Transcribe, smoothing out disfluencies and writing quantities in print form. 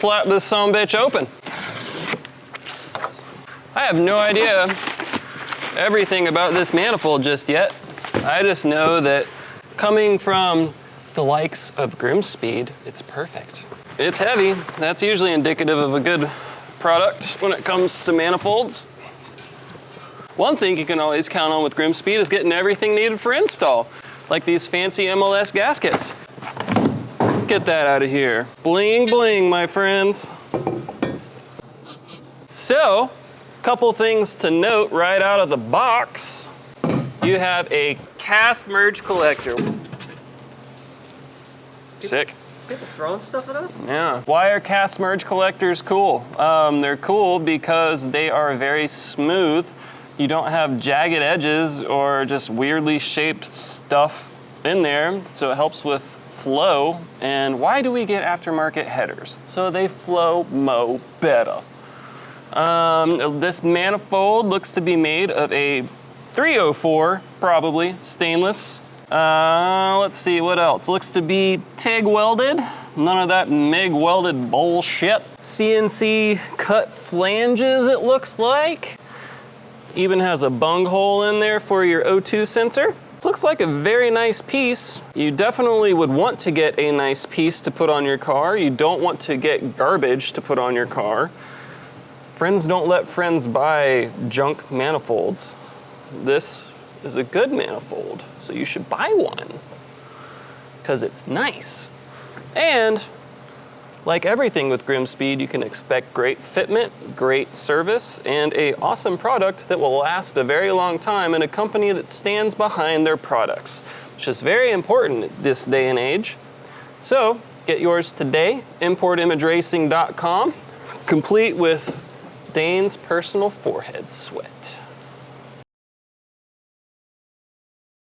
slap this sumbitch open. I have no idea everything about this manifold just yet. I just know that coming from the likes of Grimmspeed, it's perfect. It's heavy. That's usually indicative of a good product when it comes to manifolds. One thing you can always count on with Grimmspeed is getting everything needed for install, like these fancy MLS gaskets. Get that out of here. Bling, bling, my friends. So, couple things to note right out of the box. You have a cast merge collector. Sick. People throwing stuff at us? Yeah. Why are cast merge collectors cool? They're cool because they are very smooth. You don't have jagged edges or just weirdly shaped stuff in there, so it helps with flow. And why do we get aftermarket headers? So they flow better. This manifold looks to be made of a 304, probably, stainless. Let's see, what else? Looks to be TIG welded. None of that MIG welded bullshit. CNC cut flanges, it looks like. Even has a bung hole in there for your O2 sensor. This looks like a very nice piece. You definitely would want to get a nice piece to put on your car. You don't want to get garbage to put on your car. Friends don't let friends buy junk manifolds. This is a good manifold, so you should buy one because it's nice. And like everything with Grimmspeed, you can expect great fitment, great service, and an awesome product that will last a very long time in a company that stands behind their products, which is very important this day and age. So get yours today, importimageracing.com, complete with Dane's personal forehead sweat.